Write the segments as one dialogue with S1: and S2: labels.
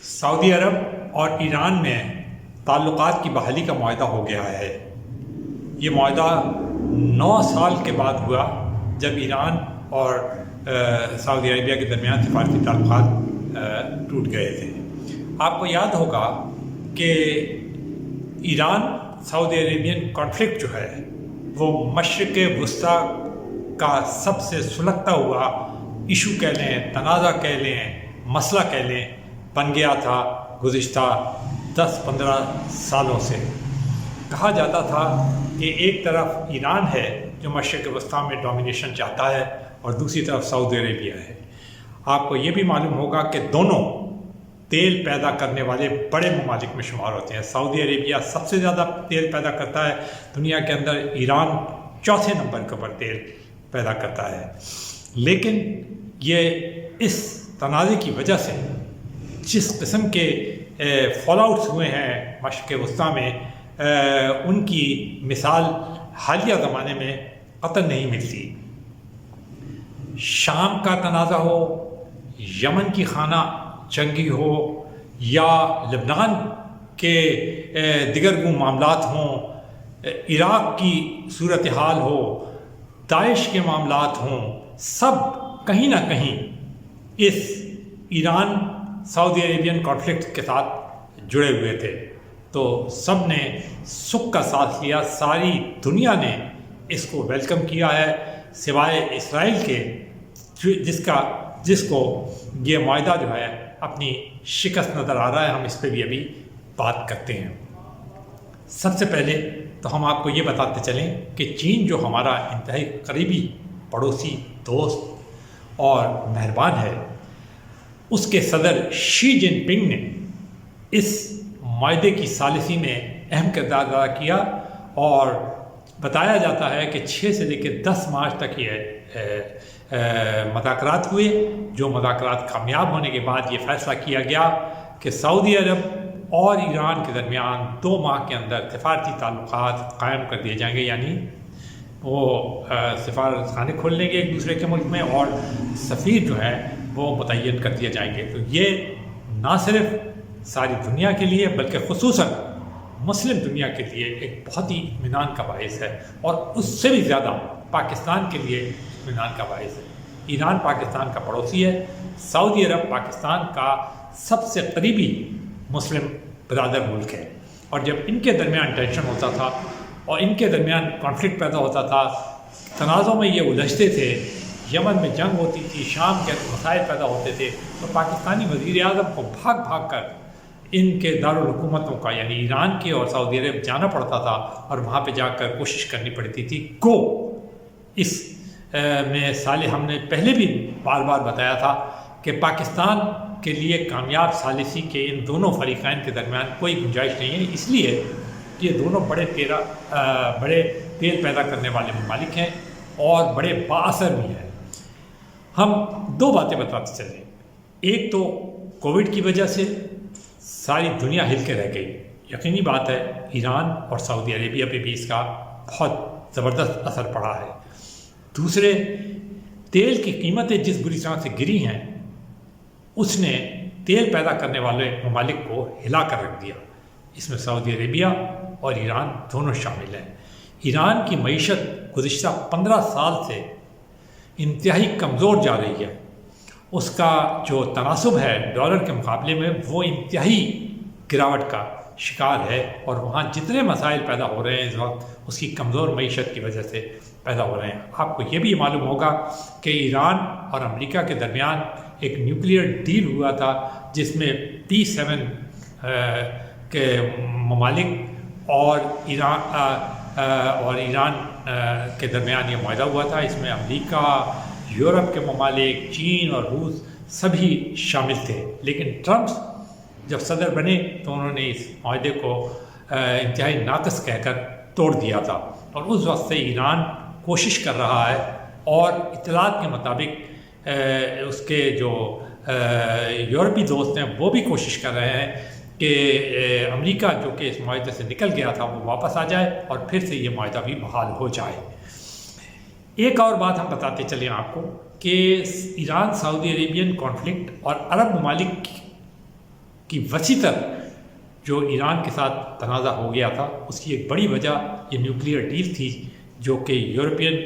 S1: سعودی عرب اور ایران میں تعلقات کی بحالی کا معاہدہ ہو گیا ہے۔ یہ معاہدہ 9 سال کے بعد ہوا جب ایران اور سعودی عربیہ کے درمیان سفارتی تعلقات ٹوٹ گئے تھے۔ آپ کو یاد ہوگا کہ ایران سعودی عربین کانفلکٹ جو ہے وہ مشرق وسطیٰ کا سب سے سلگتا ہوا ایشو کہہ لیں، تنازع کہہ لیں، مسئلہ کہہ لیں، بن گیا تھا گزشتہ 10-15 سالوں سے۔ کہا جاتا تھا کہ ایک طرف ایران ہے جو مشرق وسطیٰ میں ڈومینیشن چاہتا ہے اور دوسری طرف سعودی عربیہ ہے۔ آپ کو یہ بھی معلوم ہوگا کہ دونوں تیل پیدا کرنے والے بڑے ممالک میں شمار ہوتے ہیں۔ سعودی عربیہ سب سے زیادہ تیل پیدا کرتا ہے دنیا کے اندر، ایران چوتھے نمبر کے اوپر تیل پیدا کرتا ہے۔ لیکن یہ اس تنازع کی وجہ سے جس قسم کے فال آؤٹس ہوئے ہیں مشرق وسطیٰ میں، ان کی مثال حالیہ زمانے میں قطعاً نہیں ملتی۔ شام کا تنازع ہو، یمن کی خانہ جنگی ہو، یا لبنان کے دیگر معاملات ہوں، عراق کی صورتحال ہو، داعش کے معاملات ہوں، سب کہیں نہ کہیں اس ایران سعودی عربین کانفلکٹ کے ساتھ جڑے ہوئے تھے۔ تو سب نے سکھ کا ساتھ لیا، ساری دنیا نے اس کو ویلکم کیا ہے سوائے اسرائیل کے، جس کو یہ معاہدہ جو ہے اپنی شکست نظر آ رہا ہے۔ ہم اس پہ بھی ابھی بات کرتے ہیں۔ سب سے پہلے تو ہم آپ کو یہ بتاتے چلیں کہ چین جو ہمارا انتہائی قریبی پڑوسی، دوست اور مہربان ہے، اس کے صدر شی جن پنگ نے اس معاہدے کی ثالثی میں اہم کردار ادا کیا، اور بتایا جاتا ہے کہ 6 سے لے کے 10 مارچ تک یہ مذاکرات ہوئے، جو مذاکرات کامیاب ہونے کے بعد یہ فیصلہ کیا گیا کہ سعودی عرب اور ایران کے درمیان 2 ماہ کے اندر سفارتی تعلقات قائم کر دیے جائیں گے، یعنی وہ سفارت خانے کھول لیں گے ایک دوسرے کے ملک میں، اور سفیر جو ہے وہ متعین کر دیے جائیں گے۔ تو یہ نہ صرف ساری دنیا کے لیے بلکہ خصوصاً مسلم دنیا کے لیے ایک بہت ہی اطمینان کا باعث ہے، اور اس سے بھی زیادہ پاکستان کے لیے اطمینان کا باعث ہے۔ ایران پاکستان کا پڑوسی ہے، سعودی عرب پاکستان کا سب سے قریبی مسلم برادر ملک ہے، اور جب ان کے درمیان ٹینشن ہوتا تھا اور ان کے درمیان کانفلکٹ پیدا ہوتا تھا، تنازعوں میں یہ الجھتے تھے، یمن میں جنگ ہوتی تھی، شام کے مسائل پیدا ہوتے تھے، تو پاکستانی وزیر اعظم کو بھاگ کر ان کے دارالحکومتوں کا یعنی ایران کے اور سعودی عرب جانا پڑتا تھا، اور وہاں پہ جا کر کوشش کرنی پڑتی تھی۔ اس میں صالح ہم نے پہلے بھی بار بار بتایا تھا کہ پاکستان کے لیے کامیاب ثالثی کے ان دونوں فریقین کے درمیان کوئی گنجائش نہیں ہے، اس لیے کہ یہ دونوں بڑے تیل پیدا کرنے والے ممالک ہیں اور بڑے بااثر بھی ہیں۔ ہم 2 باتیں بتاتے چلیں۔ ایک تو کووڈ کی وجہ سے ساری دنیا ہل کے رہ گئی، یقینی بات ہے ایران اور سعودی عربیہ پہ بھی اس کا بہت زبردست اثر پڑا ہے۔ دوسرے، تیل کی قیمتیں جس بری طرح سے گری ہیں، اس نے تیل پیدا کرنے والے ممالک کو ہلا کر رکھ دیا۔ اس میں سعودی عربیہ اور ایران دونوں شامل ہیں۔ ایران کی معیشت گزشتہ 15 سال سے انتہائی کمزور جا رہی ہے، اس کا جو تناسب ہے ڈالر کے مقابلے میں وہ انتہائی گراوٹ کا شکار ہے، اور وہاں جتنے مسائل پیدا ہو رہے ہیں اس وقت اس کی کمزور معیشت کی وجہ سے پیدا ہو رہے ہیں۔ آپ کو یہ بھی معلوم ہوگا کہ ایران اور امریکہ کے درمیان ایک نیوکلیئر ڈیل ہوا تھا، جس میں P7 کے ممالک اور ایران کے درمیان یہ معاہدہ ہوا تھا۔ اس میں امریکہ، یورپ کے ممالک، چین اور روس سبھی شامل تھے، لیکن ٹرمپ جب صدر بنے تو انہوں نے اس معاہدے کو انتہائی ناقص کہہ کر توڑ دیا تھا، اور اس وقت سے ایران کوشش کر رہا ہے، اور اطلاعات کے مطابق اس کے جو یورپی دوست ہیں وہ بھی کوشش کر رہے ہیں کہ امریکہ جو کہ اس معاہدے سے نکل گیا تھا وہ واپس آ جائے اور پھر سے یہ معاہدہ بھی بحال ہو جائے۔ ایک اور بات ہم بتاتے چلیں آپ کو کہ ایران سعودی عربین کانفلکٹ اور عرب ممالک کی وسیع تر جو ایران کے ساتھ تنازع ہو گیا تھا، اس کی ایک بڑی وجہ یہ نیوکلیئر ڈیل تھی جو کہ یورپین،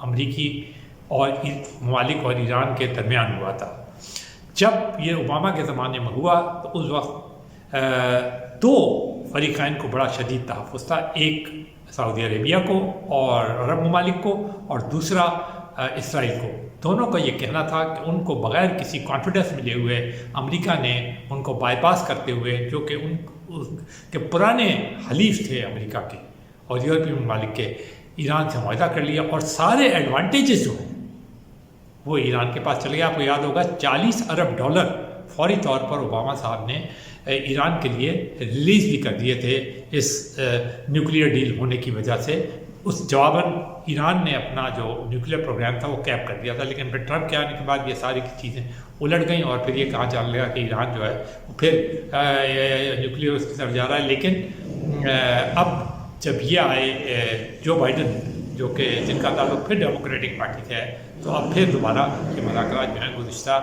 S1: امریکی اور ممالک اور ایران کے درمیان ہوا تھا۔ جب یہ اوباما کے زمانے میں ہوا تو اس وقت دو فریقین کو بڑا شدید تحفظ تھا، ایک سعودی عربیہ کو اور عرب ممالک کو، اور دوسرا اسرائیل کو۔ دونوں کا یہ کہنا تھا کہ ان کو بغیر کسی کانفیڈنس ملے ہوئے امریکہ نے ان کو بائی پاس کرتے ہوئے، جو کہ ان کے پرانے حلیف تھے امریکہ کے اور یورپی ممالک کے، ایران سے معاہدہ کر لیا اور سارے ایڈوانٹیجز جو ہیں وہ ایران کے پاس چلے گئے۔ آپ کو یاد ہوگا $40 ارب فوری طور پر اوباما صاحب نے ایران کے لیے ریلیز بھی کر دیے تھے اس نیوکلیئر ڈیل ہونے کی وجہ سے۔ اس جواباً ایران نے اپنا جو نیوکلیئر پروگرام تھا وہ کیپ کر دیا تھا، لیکن پھر ٹرمپ کے آنے کے بعد یہ ساری چیزیں الٹ گئیں اور پھر یہ کہا چل گیا کہ ایران جو ہے وہ پھر نیوکلیئر اس کی طرف جا رہا ہے۔ لیکن اب جب یہ آئے جو بائیڈن، جو کہ جن کا تعلق پھر ڈیموکریٹک پارٹی سے ہے، تو اب پھر دوبارہ یہ مذاکرات جو ہیں گزشتہ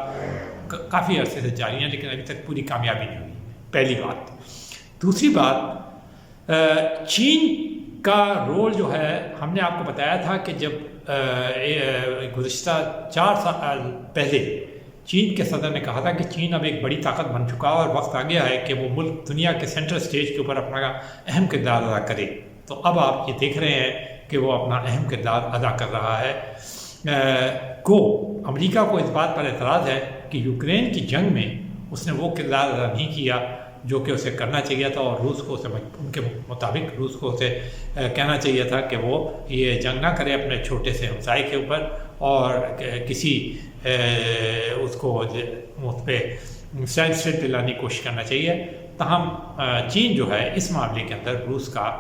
S1: کافی عرصے سے جاری ہیں، لیکن ابھی تک پوری کامیابی نہیں ہوئی، پہلی بات۔ دوسری بات، چین کا رول جو ہے، ہم نے آپ کو بتایا تھا کہ جب گزشتہ 4 سال پہلے چین کے صدر نے کہا تھا کہ چین اب ایک بڑی طاقت بن چکا اور وقت آ گیا ہے کہ وہ ملک دنیا کے سینٹرل سٹیج کے اوپر اپنا اہم کردار ادا کرے۔ تو اب آپ یہ دیکھ رہے ہیں کہ وہ اپنا اہم کردار ادا کر رہا ہے۔ امریکہ کو اس بات پر اعتراض ہے کہ یوکرین کی جنگ میں اس نے وہ کردار ادا نہیں کیا جو کہ اسے کرنا چاہیے تھا، اور روس کو ان کے مطابق روس کو اسے کہنا چاہیے تھا کہ وہ یہ جنگ نہ کرے اپنے چھوٹے سے ہمسائے کے اوپر، اور کسی اس کو اس پہ سینسٹیو دلانے کی کوشش کرنا چاہیے۔ تاہم چین جو ہے اس معاملے کے اندر روس کا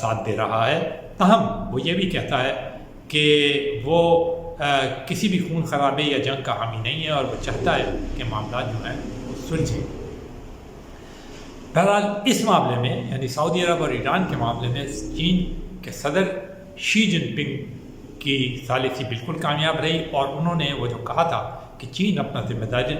S1: ساتھ دے رہا ہے۔ تاہم وہ یہ بھی کہتا ہے کہ وہ کسی بھی خون خرابے یا جنگ کا حامی نہیں ہے، اور وہ چاہتا ہے کہ معاملات جو ہیں وہ سلجھیں۔ بہرحال اس معاملے میں، یعنی سعودی عرب اور ایران کے معاملے میں، چین کے صدر شی جن پنگ کی ثالثی بالکل کامیاب رہی، اور انہوں نے وہ جو کہا تھا کہ چین اپنا ذمہ داری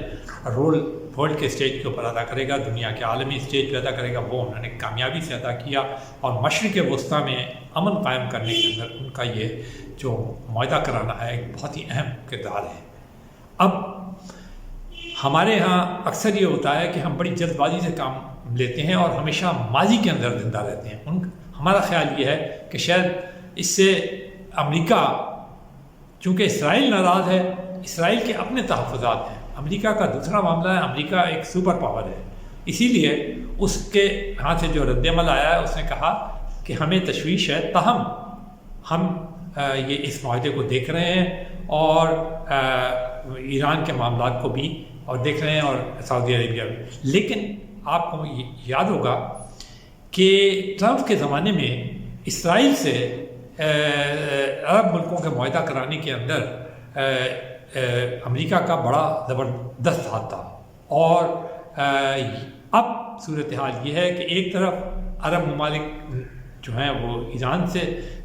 S1: رول ورلڈ کے اسٹیج کے اوپر ادا کرے گا، دنیا کے عالمی اسٹیج پہ ادا کرے گا، وہ انہوں نے کامیابی سے ادا کیا، اور مشرق وسطیٰ میں امن قائم کرنے کے اندر ان کا یہ جو معاہدہ کرانا ہے ایک بہت ہی اہم کردار ہے۔ اب ہمارے ہاں اکثر یہ ہوتا ہے کہ ہم بڑی جلد بازی سے کام لیتے ہیں اور ہمیشہ ماضی کے اندر زندہ رہتے ہیں۔ ہمارا خیال یہ ہے کہ شاید اس سے امریکہ، چونکہ اسرائیل ناراض ہے، اسرائیل کے اپنے تحفظات ہیں، امریکہ کا دوسرا معاملہ ہے، امریکہ ایک سپر پاور ہے، اسی لیے اس کے ہاں سے جو رد عمل آیا ہے اس نے کہا کہ ہمیں تشویش ہے، تاہم ہم یہ اس معاہدے کو دیکھ رہے ہیں اور ایران کے معاملات کو بھی اور دیکھ رہے ہیں، اور سعودی عربیہ بھی۔ لیکن آپ کو یاد ہوگا کہ ٹرمپ کے زمانے میں اسرائیل سے عرب ملکوں کے معاہدہ کرانے کے اندر امریکہ کا بڑا زبردست ہاتھ تھا، اور اب صورتحال یہ ہے کہ ایک طرف عرب ممالک جو ہیں وہ ایران سے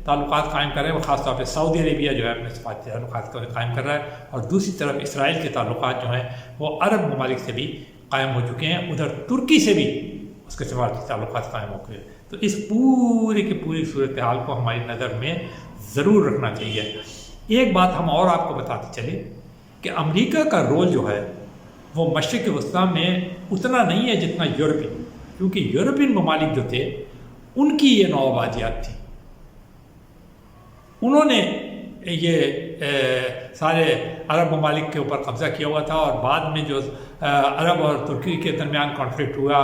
S1: تعلقات قائم کر رہے ہیں، وہ خاص طور پہ سعودی عربیہ جو ہے اپنے سفارتی تعلقات قائم کر رہا ہے، اور دوسری طرف اسرائیل کے تعلقات جو ہیں وہ عرب ممالک سے بھی قائم ہو چکے ہیں، ادھر ترکی سے بھی اس کے سفارتی تعلقات قائم ہو گئے۔ تو اس پوری کی پوری صورتحال کو ہماری نظر میں ضرور رکھنا چاہیے۔ ایک بات ہم اور آپ کو بتاتے چلے کہ امریکہ کا رول جو ہے وہ مشرق وسطیٰ میں اتنا نہیں ہے جتنا یورپین، کیونکہ یورپین ممالک جو تھے ان کی یہ نوآبادیات تھی، انہوں نے یہ سارے عرب ممالک کے اوپر قبضہ کیا ہوا تھا، اور بعد میں جو عرب اور ترکی کے درمیان کانفلکٹ ہوا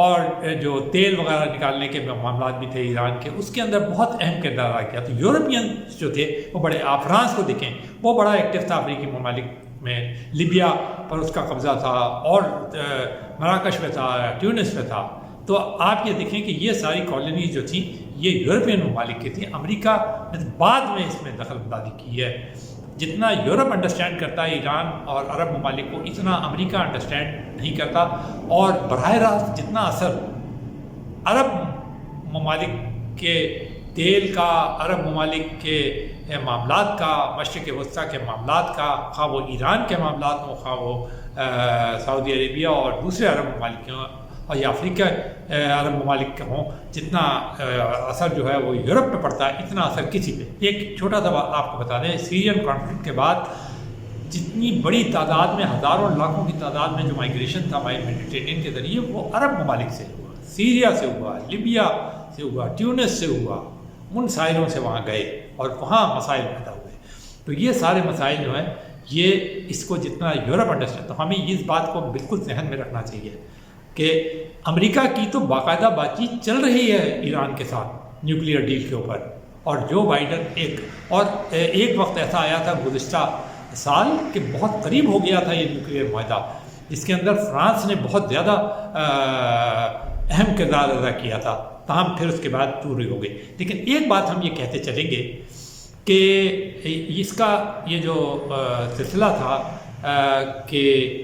S1: اور جو تیل وغیرہ نکالنے کے معاملات بھی تھے ایران کے، اس کے اندر بہت اہم کردار ادا کیا۔ تو یورپین جو تھے وہ بڑے، آپ فرانس کو دیکھیں وہ بڑا ایکٹیو تھا افریقی ممالک میں، لیبیا پر اس کا قبضہ تھا، اور مراکش میں تھا، ٹیونس میں تھا۔ تو آپ یہ دیکھیں کہ یہ ساری کالونیز جو تھیں یہ یورپین ممالک کی تھیں، امریکہ نے بعد میں اس میں دخل اندازی کی ہے۔ جتنا یورپ انڈرسٹینڈ کرتا ہے ایران اور عرب ممالک کو، اتنا امریکہ انڈرسٹینڈ نہیں کرتا، اور براہ راست جتنا اثر عرب ممالک کے تیل کا، عرب ممالک کے معاملات کا، مشرق وسطیٰ کے معاملات کا، خواہ وہ ایران کے معاملات ہوں، خواہ وہ سعودی عربیہ اور دوسرے عرب ممالک ہوں، اور یا افریقہ عرب ممالک کے ہوں، جتنا اثر جو ہے وہ یورپ پہ پڑتا ہے اتنا اثر کسی پہ۔ ایک چھوٹا سا آپ کو بتا دیں، سیرین کانفلکٹ کے بعد جتنی بڑی تعداد میں، ہزاروں لاکھوں کی تعداد میں جو مائیگریشن تھا میڈیٹرینین کے ذریعے، وہ عرب ممالک سے ہوا، سیریا سے ہوا، لیبیا سے ہوا، ٹیونس سے ہوا، ان ساحلوں سے وہاں گئے اور وہاں مسائل پیدا ہوئے۔ تو یہ سارے مسائل جو ہیں، یہ اس کو جتنا یورپ انڈرسٹینڈ، تو ہمیں اس بات کو بالکل ذہن میں رکھنا چاہیے کہ امریکہ کی تو باقاعدہ بات چیت چل رہی ہے ایران کے ساتھ نیوکلیئر ڈیل کے اوپر، اور جو بائیڈن ایک وقت ایسا آیا تھا گزشتہ سال کہ بہت قریب ہو گیا تھا یہ نیوکلیئر معاہدہ، جس کے اندر فرانس نے بہت زیادہ اہم کردار ادا کیا تھا، تاہم پھر اس کے بعد پوری ہو گئی۔ لیکن ایک بات ہم یہ کہتے چلیں گے کہ اس کا یہ جو سلسلہ تھا کہ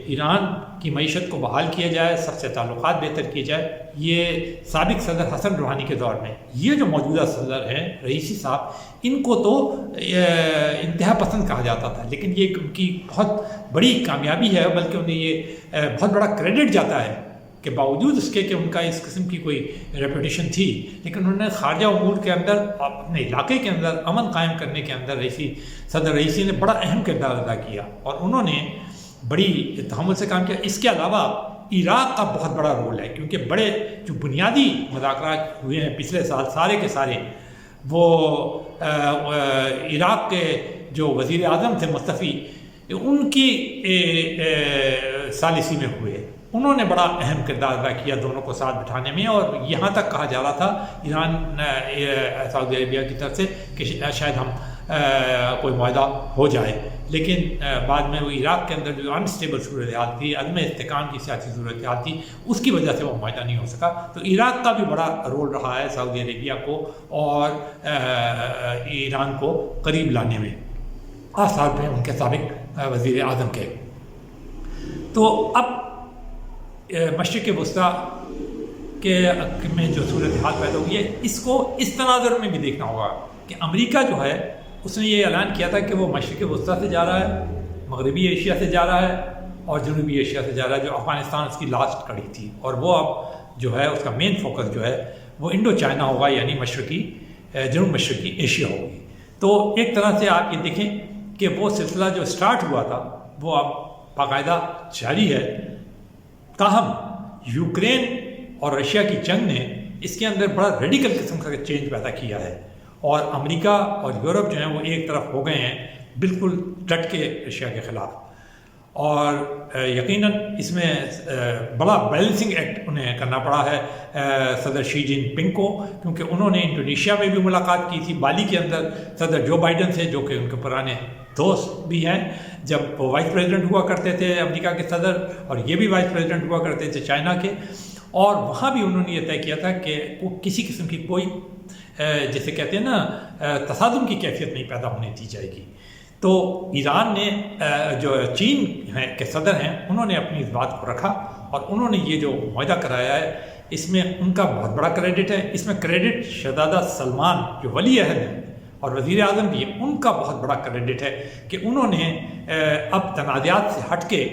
S1: ایران کی معیشت کو بحال کیا جائے، سب سے تعلقات بہتر کیے جائے، یہ سابق صدر حسن روحانی کے دور میں، یہ جو موجودہ صدر ہیں رئیسی صاحب، ان کو تو انتہا پسند کہا جاتا تھا، لیکن یہ ان کی بہت بڑی کامیابی ہے، بلکہ انہیں یہ بہت بڑا کریڈٹ جاتا ہے کہ باوجود اس کے کہ ان کا اس قسم کی کوئی ریپوٹیشن تھی، لیکن انہوں نے خارجہ امور کے اندر، اپنے علاقے کے اندر امن قائم کرنے کے اندر صدر رئیسی نے بڑا اہم کردار ادا کیا، اور انہوں نے بڑی تحمل سے کام کیا۔ اس کے علاوہ عراق کا بہت بڑا رول ہے، کیونکہ بڑے جو بنیادی مذاکرات ہوئے ہیں پچھلے سال سارے کے سارے، وہ عراق کے جو وزیر اعظم تھے مصطفی، ان کی ثالثی میں ہوئے، انہوں نے بڑا اہم کردار ادا کیا دونوں کو ساتھ بٹھانے میں، اور یہاں تک کہا جا رہا تھا ایران سعودی عربیہ کی طرف سے کہ شاید ہم کوئی معاہدہ ہو جائے، لیکن بعد میں وہ عراق کے اندر جو انسٹیبل صورتحال تھی، عدم استحکام کی سیاسی صورتحال تھی، اس کی وجہ سے وہ معاہدہ نہیں ہو سکا۔ تو عراق کا بھی بڑا رول رہا ہے سعودی عربیہ کو اور ایران کو قریب لانے میں، آثار پہ ان کے سابق وزیر اعظم کے۔ تو اب مشرق وسطیٰ کے میں جو صورتحال پیدا ہوئی ہے، اس کو اس تناظر میں بھی دیکھنا ہوگا کہ امریکہ جو ہے، اس نے یہ اعلان کیا تھا کہ وہ مشرق وسطیٰ سے جا رہا ہے، مغربی ایشیا سے جا رہا ہے، اور جنوبی ایشیا سے جا رہا ہے، جو افغانستان اس کی لاسٹ کڑی تھی، اور وہ اب جو ہے اس کا مین فوکس جو ہے وہ انڈو چائنا ہوگا، یعنی جنوب مشرقی ایشیا ہوگی۔ تو ایک طرح سے آپ یہ دیکھیں کہ وہ سلسلہ جو سٹارٹ ہوا تھا وہ اب باقاعدہ جاری ہے، تاہم یوکرین اور رشیا کی جنگ نے اس کے اندر بڑا ریڈیکل قسم کا چینج پیدا کیا ہے، اور امریکہ اور یورپ جو ہیں وہ ایک طرف ہو گئے ہیں بالکل ڈٹ کے رشیا کے خلاف، اور یقیناً اس میں بڑا بیلنسنگ ایکٹ انہیں کرنا پڑا ہے صدر شی جن پنگ کو، کیونکہ انہوں نے انڈونیشیا میں بھی ملاقات کی تھی، بالی کے اندر صدر جو بائیڈن سے، جو کہ ان کے پرانے دوست بھی ہیں، جب وہ وائس پریزیڈنٹ ہوا کرتے تھے امریکہ کے صدر، اور یہ بھی وائس پریزیڈنٹ ہوا کرتے تھے چائنا کے، اور وہاں بھی انہوں نے یہ طے کیا تھا کہ کسی قسم کی کوئی جیسے کہتے ہیں نا تصادم کی کیفیت نہیں پیدا ہونے دی جائے گی۔ تو ایران نے جو چین کے صدر ہیں، انہوں نے اپنی اس بات کو رکھا، اور انہوں نے یہ جو معاہدہ کرایا ہے، اس میں ان کا بہت بڑا کریڈٹ ہے۔ اس میں کریڈٹ شہزادہ سلمان جو ولی عہد ہیں اور وزیر اعظم بھی ہیں، ان کا بہت بڑا کریڈٹ ہے کہ انہوں نے اب تنازعات سے ہٹ کے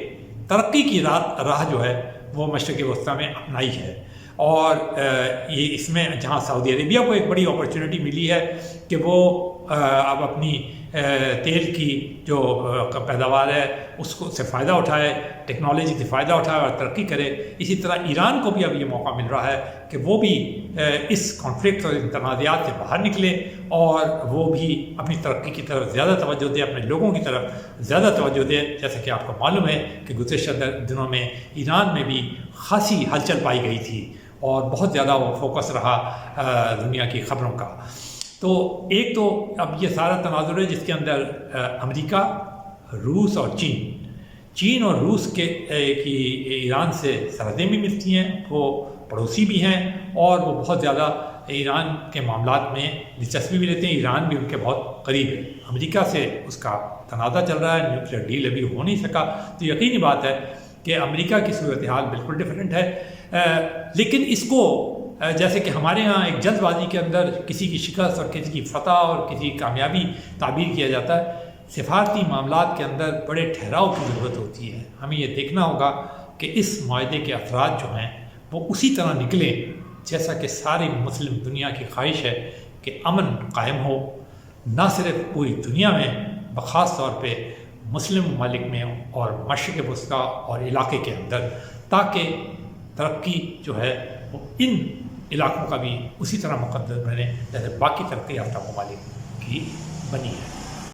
S1: ترقی کی راہ جو ہے وہ مشرق وسطیٰ میں اپنائی ہے، اور یہ اس میں جہاں سعودی عربیہ کو ایک بڑی اپرچونٹی ملی ہے کہ وہ اب اپنی تیل کی جو پیداوار ہے اس کو سے فائدہ اٹھائے، ٹیکنالوجی سے فائدہ اٹھائے اور ترقی کرے، اسی طرح ایران کو بھی اب یہ موقع مل رہا ہے کہ وہ بھی اس کانفلکٹ اور تنازعات سے باہر نکلے، اور وہ بھی اپنی ترقی کی طرف زیادہ توجہ دے، اپنے لوگوں کی طرف زیادہ توجہ دے۔ جیسا کہ آپ کو معلوم ہے کہ گزشتہ دنوں میں ایران میں بھی خاصی ہلچل پائی گئی تھی، اور بہت زیادہ وہ فوکس رہا دنیا کی خبروں کا۔ تو ایک تو اب یہ سارا تناظر ہے جس کے اندر امریکہ، روس اور چین اور روس کی ایران سے سرحدیں بھی ملتی ہیں، وہ پڑوسی بھی ہیں، اور وہ بہت زیادہ ایران کے معاملات میں دلچسپی بھی لیتے ہیں، ایران بھی ان کے بہت قریب ہے۔ امریکہ سے اس کا تنازع چل رہا ہے، نیوکلیئر ڈیل ابھی ہو نہیں سکا، تو یقینی بات ہے کہ امریکہ کی صورتحال بالکل ڈفرینٹ ہے، لیکن اس کو جیسے کہ ہمارے ہاں ایک جلد بازی کے اندر کسی کی شکست اور کسی کی فتح اور کسی کی کامیابی تعبیر کیا جاتا ہے، سفارتی معاملات کے اندر بڑے ٹھہراؤ کی ضرورت ہوتی ہے۔ ہمیں یہ دیکھنا ہوگا کہ اس معاہدے کے اثرات جو ہیں وہ اسی طرح نکلیں جیسا کہ ساری مسلم دنیا کی خواہش ہے کہ امن قائم ہو، نہ صرف پوری دنیا میں بخاص طور پہ مسلم ممالک میں اور مشرق وسطیٰ اور علاقے کے اندر، تاکہ ترقی جو ہے وہ ان علاقوں کا بھی اسی طرح مقدر بنے جیسے باقی ترقی یافتہ ممالک کی بنی ہے۔